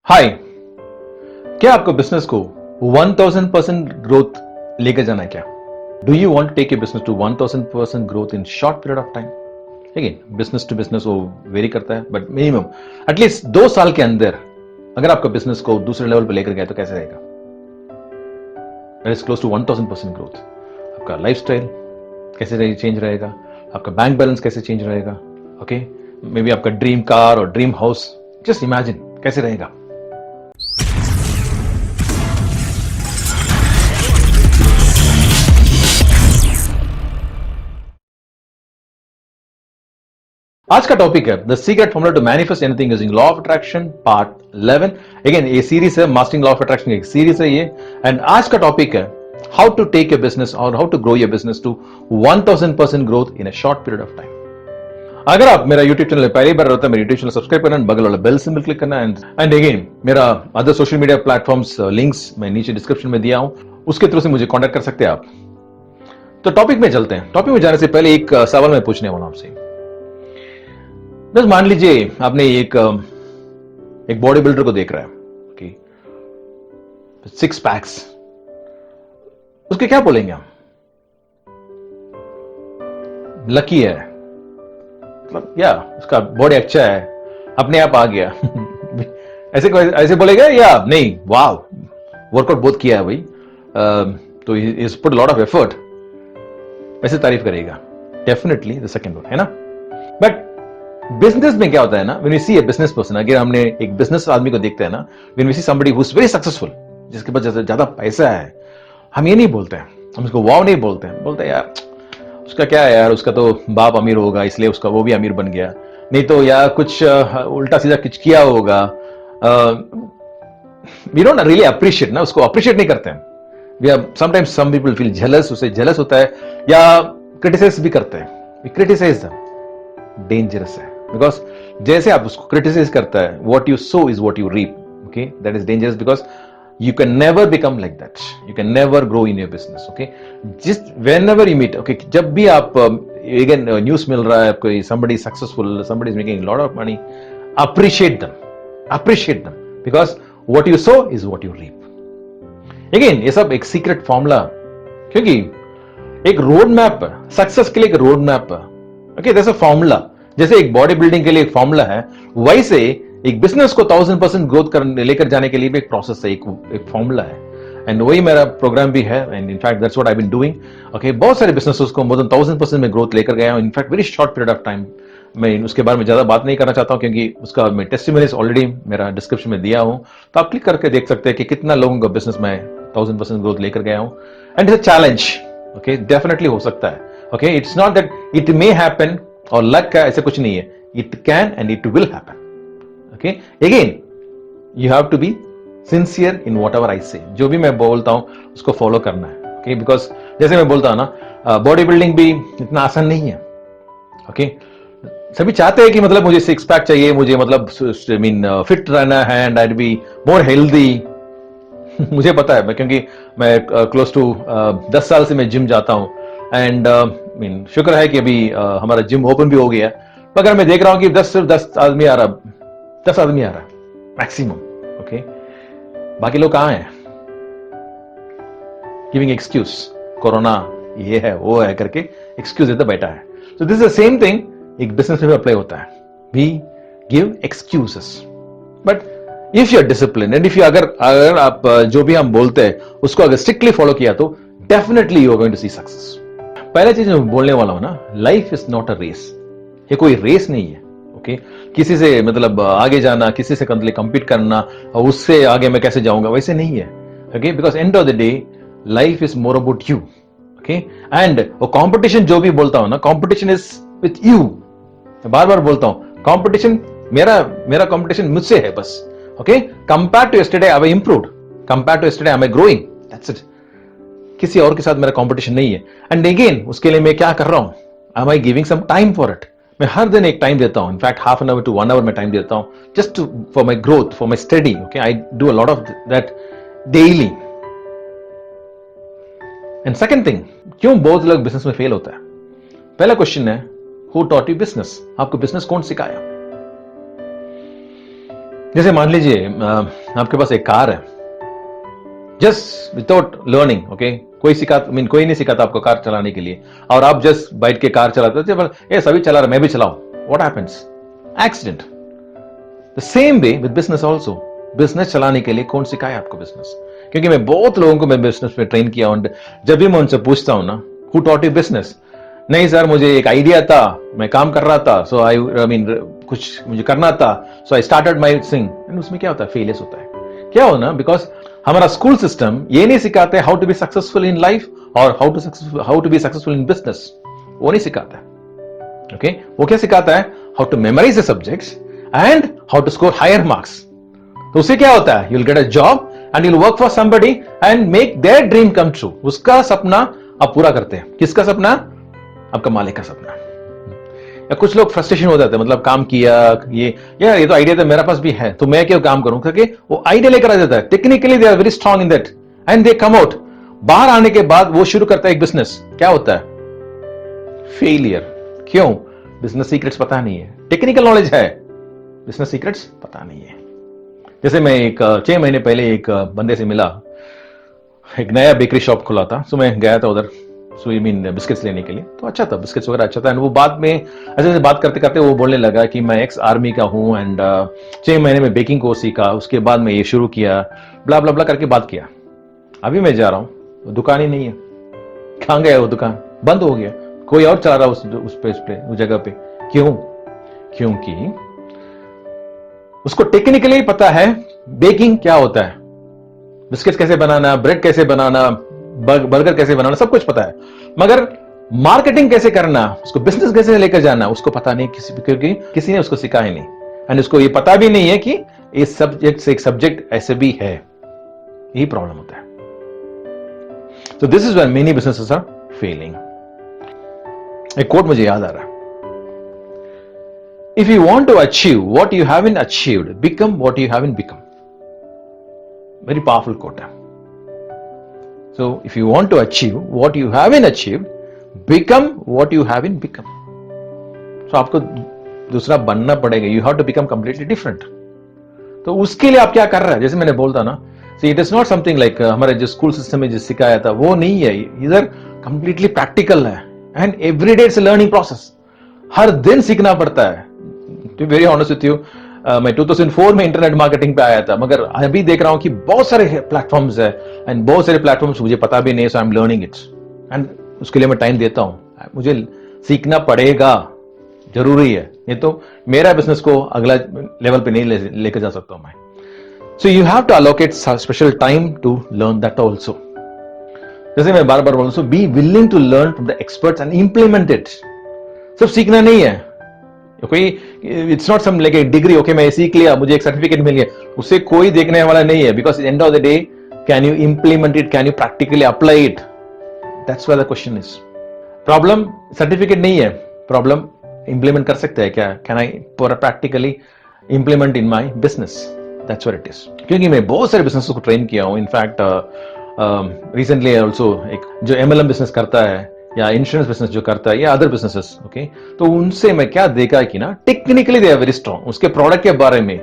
हाय, क्या आपको बिजनेस को 1000% ग्रोथ लेकर जाना है क्या? Do you want to take a business to 1000% growth in short period of time? Again business to business वो वेरी करता है, बट मिनिमम एटलीस्ट 2 साल के अंदर अगर आपका बिजनेस को दूसरे लेवल पे लेकर गए तो कैसे रहेगा? That is close to 1000% growth. आपका लाइफस्टाइल कैसे चेंज रहेगा? आपका बैंक बैलेंस कैसे चेंज रहेगा? ओके, मे बी आपका ड्रीम कार और ड्रीम हाउस, जस्ट इमेजिन कैसे रहेगा। आज का टॉपिक है the secret formula to manifest anything using law of attraction part 11। Again ये सीरीज है, मास्टरिंग लॉ ऑफ अट्रैक्शन एक सीरीज है ये। एंड आज का टॉपिक है how to take a business और how to grow your business to 1000% growth in a short period of time. अगर आप मेरा यूट्यूब चैनल पहली बार होता है, मेरा यूट्यूब चैनल सब्सक्राइब करना, बगल वाला बेल सिंबल क्लिक करना। एंड अगेन मेरा other social media platforms links मैं नीचे डिस्क्रिप्शन में दिया हूं, उसके थ्रू से मुझे कॉन्टेक्ट कर सकते हैं आप। तो टॉपिक में चलते हैं। टॉपिक में जाने से पहले एक सवाल मैं पूछने वाला हूं आपसे। बस मान लीजिए आपने एक बॉडी बिल्डर को देख रहा है, ओके, 6 पैक्स, उसके क्या बोलेंगे हम? लकी है, मतलब या उसका बॉडी अच्छा है, अपने आप आ गया। ऐसे बोलेगा या नहीं? वाह, वर्कआउट बहुत किया है भाई, तो is put lot of effort, ऐसे तारीफ करेगा। डेफिनेटली द सेकंड वन है ना। बट बिजनेस में क्या होता है ना, when we see a business person, अगर हमने एक बिजनेस आदमी को देखते हैं ना, when we see somebody who is very successful, जिसके पास ज्यादा पैसा है, हम ये नहीं बोलते हैं, हम उसको वाव नहीं बोलते हैं, बोलते हैं यार उसका क्या है यार, उसका तो बाप अमीर होगा इसलिए उसका वो भी अमीर बन गया, नहीं तो यार कुछ उल्टा सीधा कुछ किया होगा। वी डोंट रियली अप्रिशिएट ना, उसको अप्रिशिएट नहीं करते हैं। We are sometimes some people feel jealous, उससे जेलस होता है या क्रिटिसाइज भी करते हैं। वी क्रिटिसाइज देम, डेंजरस है, बिकॉज जैसे आप उसको क्रिटिसाइज करता है, what you sow is what you reap. Okay, that is dangerous because you can never become like that, you can never grow in your business. Okay, just whenever you meet, okay, जब भी आप again news मिल रहा है, कोई somebody is successful, somebody is making a lot of money, appreciate them because what you sow is what you reap. Again ये सब एक secret formula, क्योंकि एक रोड मैप सक्सेस के लिए, एक road map, okay, that's a formula. जैसे एक बॉडी बिल्डिंग के लिए एक फॉर्मूला है, वैसे एक बिजनेस को 1000% ग्रोथ लेकर जाने के लिए भी एक प्रोसेस है, एक फॉर्मूला है। एंड वही मेरा प्रोग्राम भी है, and in fact that's what I been doing. Okay, बहुत सारे बिजनेसेस को मोर देन 1000% में ग्रोथ लेकर गया हूं, in fact very short period of time. मैं उसके बारे में ज्यादा बात नहीं करना चाहता हूं, क्योंकि उसका मैं टेस्टिमोनियल्स ऑलरेडी मेरा डिस्क्रिप्शन में दिया हूं, तो आप क्लिक करके देख सकते हैं कि कितना लोगों का बिजनेस में 1000% ग्रोथ लेकर गया हूं। And it's a challenge, okay, definitely हो सकता है। Okay, it's not that it may happen और लक का ऐसे कुछ नहीं है, it can and it will happen. Okay, again you have to be sincere in whatever I say. जो भी मैं बोलता हूं उसको फॉलो करना है। Okay, because जैसे मैं बोलता हूं ना, बॉडी बिल्डिंग भी इतना आसान नहीं है। Okay, सभी चाहते हैं कि मतलब मुझे 6 पैक चाहिए, मुझे मतलब आई मीन फिट रहना है and I be more healthy. मुझे पता है, मैं क्योंकि मैं क्लोज टू 10 साल से मैं जिम जाता हूं, एंड मीन शुक्र है कि अभी हमारा जिम ओपन भी हो गया, मगर मैं देख रहा हूं कि 10 आदमी आ रहा, 10 आदमी आ रहा है मैक्सिमम। ओके, बाकी लोग कहां हैं? गिविंग एक्सक्यूज, कोरोना ये है वो है करके एक्सक्यूज देता बैठा है। So this is the same thing, एक बिजनेस में भी अप्लाई होता है। We give excuses, but if you are discipline and if you अगर आप जो भी हम बोलते हैं उसको अगर स्ट्रिक्टली फॉलो किया तो definitely you are going to see success. पहला चीज मैं बोलने वाला हूं ना, life is not a race, ये कोई रेस नहीं है। ओके, किसी से मतलब आगे जाना, किसी से कंपीट करना और उससे आगे मैं कैसे जाऊंगा, वैसे नहीं है। Okay, because end of the day life is more about you. Okay, and वो कंपटीशन जो भी बोलता हूं ना, कंपटीशन इज विथ यू। बार बार बोलता हूं, कंपटीशन मेरा कंपटीशन मुझसे है बस। Okay, compare to yesterday I have improved, compare to yesterday I am growing, that's it. किसी और के साथ मेरा कंपटीशन नहीं है। एंड अगेन उसके लिए मैं क्या कर रहा हूं, I am giving some time for it. मैं हर दिन एक टाइम देता हूं, in fact half an hour to 1 hour में टाइम देता हूं, just for my growth, for my study. Okay, I do a lot of that daily. And second thing, क्यों बहुत लोग बिजनेस में फेल होता है? पहला क्वेश्चन है, हु टॉट यू बिजनेस? आपको बिजनेस कौन सिखाया? जैसे मान लीजिए आपके पास एक कार है, जस्ट विदाउट लर्निंग, ओके, कोई नहीं सिखाता आपको कार चलाने के लिए, और आप जस्ट बैठ के कार चलाते हो, ये सभी चला रहे मैं भी चलाऊं, what happens? Accident. The same way with business also. Business चलाने के लिए कौन सिखाए आपको बिजनेस? क्योंकि मैं बहुत लोगों को मैं बिजनेस में ट्रेन किया हूं, जब भी मैं उनसे पूछता हूं ना, हु टॉट यू बिजनेस? नहीं सर, मुझे एक आइडिया था, मैं काम कर रहा था, सो आई मीन कुछ मुझे करना था, so I started my thing. And उसमें क्या होता है? फेलियर्स होता है। क्या हो ना, बिकॉज हमारा स्कूल सिस्टम ये नहीं सिखाते how to be successful in life और how to be successful in business, वो नहीं सिखाता। ओके, वो क्या सिखाता है? How to memorise the subjects and how to score higher marks. तो उससे क्या होता है? You will get a job and you will work for somebody and make their dream come true. उसका सपना आप पूरा करते हैं। किसका सपना? आपका मालिक का सपना। या कुछ लोग फ्रस्ट्रेशन हो जाते हैं, मतलब काम किया, ये तो आइडिया तो मेरे पास भी है, तो मैं क्यों काम करूं? क्योंकि वो आइडिया लेकर आ जाता है। Technically they are very strong in that and they come out. बाहर आने के बाद वो शुरू करता है एक बिजनेस, क्या होता है? फेलियर। क्यों? बिजनेस सीक्रेट्स पता नहीं है। टेक्निकल नॉलेज है, बिजनेस सीक्रेट्स पता नहीं है। जैसे मैं 6 महीने पहले एक बंदे से मिला, एक नया बेकरी शॉप खुला था, सो मैं गया था उधर, सो आई मीन बिस्किट्स लेने के लिए। तो अच्छा था, बिस्किट्स वगैरह अच्छा था। एंड वो बाद में ऐसे बात करते करते वो बोलने लगा कि मैं एक्स आर्मी का हूँ एंड 6 महीने में बेकिंग कोर्स सीखा, उसके बाद मैं ये शुरू किया, ब्ला ब्ला ब्ला करके बात किया। अभी मैं जा रहा हूँ, दुकान ही नहीं है। कहाँ गया वो? दुकान बंद हो गया, कोई और चला रहा उस जगह पे। क्यों? क्योंकि उसको टेक्निकली पता है बेकिंग क्या होता है, बिस्किट कैसे बनाना, ब्रेड कैसे बनाना, बर्गर कैसे बनाना, सब कुछ पता है, मगर मार्केटिंग कैसे करना, उसको बिजनेस कैसे लेकर जाना, उसको पता नहीं, क्योंकि किसी ने उसको सिखाया नहीं। एंड उसको ये पता भी नहीं है कि इस सब्जेक्ट से एक सब्जेक्ट ऐसे भी है। यही प्रॉब्लम होता है। So this is where many businesses are failing. एक कोट मुझे याद आ रहा है, if you want to achieve what you haven't achieved, become what you haven't become. Very powerful quote है. So if you want to achieve what you haven't achieved, become what you haven't become. So आपको दूसरा बनना पड़ेगा. You have to become completely different. तो उसके लिए आप क्या कर रहे हैं? जैसे मैंने बोलता ना, See, it is not something like हमारे जो स्कूल सिस्टम में जो सिखाया था वो नहीं है, इधर कंप्लीटली प्रैक्टिकल है and everyday it's a learning process. हर दिन सीखना पड़ता है। To be very honest with you, मैं 2004 में इंटरनेट मार्केटिंग पे आया था, मगर अभी देख रहा हूं कि बहुत सारे प्लेटफॉर्म्स है एंड बहुत सारे प्लेटफॉर्म्स मुझे पता भी नहीं, so I am learning it and उसके लिए मैं टाइम देता हूं। मुझे सीखना पड़ेगा, जरूरी है, नहीं तो मेरा बिजनेस को अगला लेवल पे नहीं लेकर जा सकता हूं मैं। So you have to allocate special time to learn that also. जैसे मैं बार बार बोलूं, so be willing to learn from the experts and implement it. सिर्फ सीखना नहीं है, कोई it's not some like a degree, okay मैं सीख लिया, मुझे एक सर्टिफिकेट मिल गया, उससे कोई देखने वाला नहीं है, because at the end of the day, can you implement it, can you practically apply it? That's where the question is. Problem certificate नहीं है, प्रॉब्लम इंप्लीमेंट कर सकते हैं क्या? Can I practically implement in my business? That's what it is. क्योंकि मैं बहुत सारे बिजनेस को ट्रेन किया हूं। इनफैक्ट रिसेंटली ऑल्सो एक जो MLM बिजनेस करता है या इंश्योरेंस बिजनेस जो करता है या अदर बिजनेसेस, ओके, तो उनसे मैं क्या देखा कि ना, technically they are very strong, उसके प्रोडक्ट के बारे में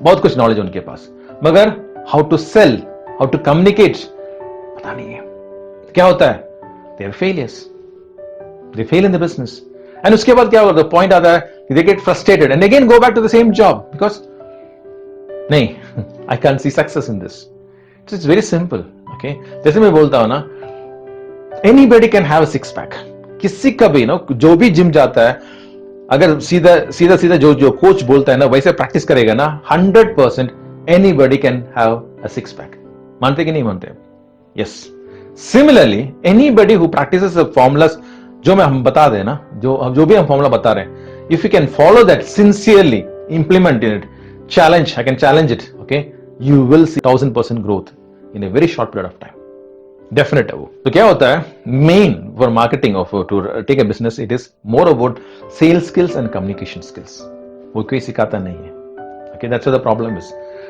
बहुत कुछ नॉलेज उनके पास, मगर how to sell, how to communicate पता नहीं है। क्या होता है? They are failures, they fail in the business and उसके बाद क्या होता है? पॉइंट आता है कि they get frustrated and again go back to the same job, because नहीं, I can see success in this. It's very simple, okay. जैसे मैं बोलता हूं ना, anybody can have a six pack. किसी का भी ना, जो भी जिम जाता है, अगर सीधा सीधा सीधा जो कोच बोलता है ना वैसे प्रैक्टिस करेगा ना, 100% anybody can have a six pack. मानते कि नहीं मानते? Yes. Similarly anybody who practices the formulas जो मैं हम बता दें ना, जो भी हम फॉर्मूला बता रहे हैं, if you can follow that sincerely, implement in it, challenge, I can challenge it, okay, you will see 1000% growth in a very short period of time. Definite है वो। तो क्या होता है? Main for marketing or to take a business, it is more about sales skills and communication skills. वो कोई सिखाता नहीं है, okay, that's where the problem is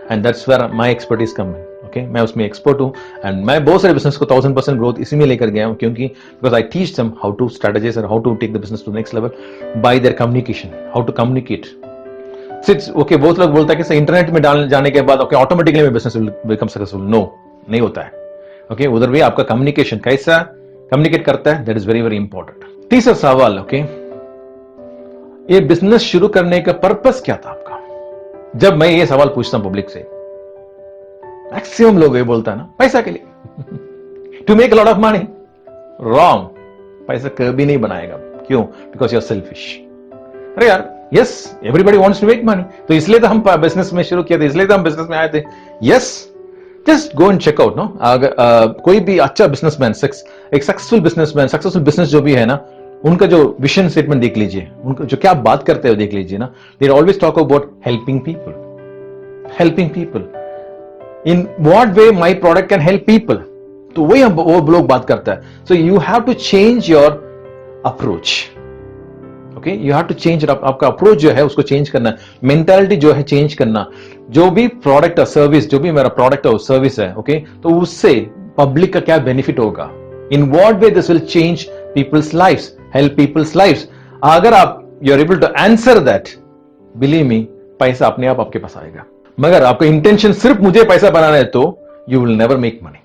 and that's where my expertise come in, okay, मैं उसमें expert हूँ and मैं बहुत सारे business को 1000% growth इसी में लेकर गया हूँ, क्योंकि because I teach them how to strategize and how to take the business to the next level by their communication, how to communicate. सिर्फ ओके बहुत लोग बोलता है कि इंटरनेट में डाल जाने के बाद ओके ऑटोमेटिकली में business will become successful. No, नहीं होता है। ओके उधर भी आपका कम्युनिकेशन कैसा कम्युनिकेट करता है, that is very very important. तीसरा सवाल, ओके ये बिजनेस शुरू करने का पर्पस क्या था आपका? जब मैं ये सवाल पूछता हूं पब्लिक से, मैक्सिमम लोग ये बोलता है ना पैसा के लिए, to make lot of money. Wrong, पैसा कभी नहीं बनाएगा। क्यों? Because you are selfish. अरे यार yes, everybody wants to make money, तो इसलिए तो हम बिजनेस में शुरू किया था, इसलिए तो हम बिजनेस में आए थे। Yes, just go and check out no. अगर कोई भी अच्छा बिजनेसमैन, एक सक्सेसफुल बिजनेसमैन, सक्सेसफुल बिजनेस जो भी है ना, उनका जो विजन स्टेटमेंट देख लीजिए, उनका जो क्या बात करते हैं देख लीजिए ना। They always talk about helping people, helping people. In what way my product can help people, तो वही हम वो लोग बात करता है। So you have to change your approach. Okay, you have to change, आपका अप्रोच जो है उसको चेंज करना, मेंटालिटी जो है चेंज करना। जो भी प्रोडक्ट और सर्विस, जो भी मेरा प्रोडक्ट और सर्विस है, ओके तो उससे पब्लिक का क्या बेनिफिट होगा, in what way this will change people's lives, help people's lives. अगर आप you are able to answer that, believe me, पैसा अपने आप आपके पास आएगा। मगर आपका इंटेंशन सिर्फ मुझे पैसा बनाना है तो you will never make money.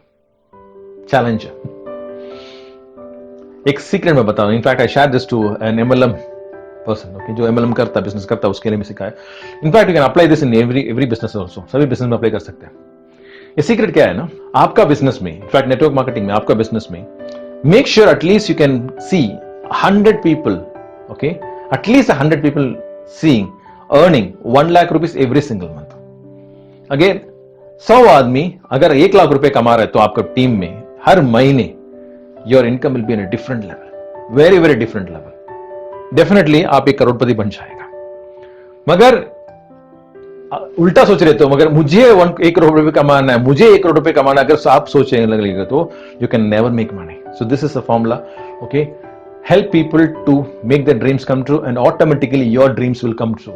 Challenge. एक सीक्रेट में बताऊं, in fact I share this to an MLM person, okay जो एमएलएम करता है, बिजनेस करता है, उसके लिए भी सिखाया। In fact you can apply this in every business also, सभी बिजनेस में अप्लाई कर सकते हैं। ये सीक्रेट क्या है ना, आपका बिजनेस में, इनफैक्ट नेटवर्क मार्केटिंग में, आपका बिजनेस में, make sure at least you can see 100 people, okay at least 100 people seeing earning 1 lakh rupees every single month. Again 100 आदमी अगर 1 लाख रुपए कमा रहे तो आपका टीम में हर महीने your income will be in a different level, very very different level. Definitely आप एक करोड़पति बन जाएगा। मगर उल्टा सोच रहे तो, मगर मुझे 1 करोड़ रुपए कमाना है, मुझे 1 करोड़ रुपए कमाना है, अगर आप सोचने लगेगा तो you can never make money. So this is the formula, okay help people to make their dreams come true and automatically your dreams will come true.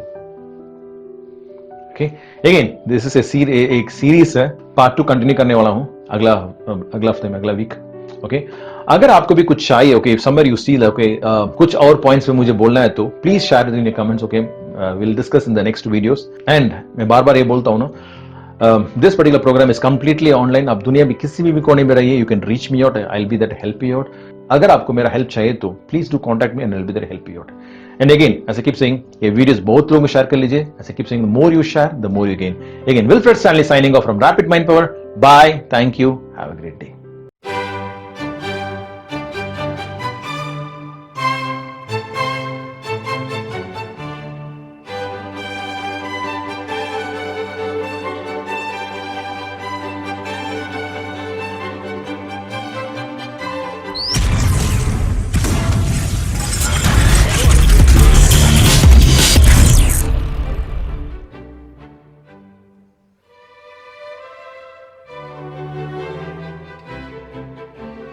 Okay again this is एक सीरीज है, part 2 continue करने वाला हूं अगला हफ्ते में, अगला week. Okay अगर आपको भी कुछ चाहिए, okay somewhere you feel okay कुछ और पॉइंट्स में मुझे बोलना है तो please share in your comments. Okay will discuss in the next videos. And मैं बार बार ये बोलता हूं ना, this particular program is completely online. आप दुनिया में किसी भी कोने में रहिए, you can reach me out, I will be there help you out. अगर आपको मेरा हेल्प चाहिए तो please do contact me and I will be there help you out. And again as I keep saying, ये videos बहुत लोगों को share कर लीजिए। As I keep saying, the more you share the more you gain. Again Wilfred Stanley signing off from Rapid Mind Power. Bye, thank you, have a great day.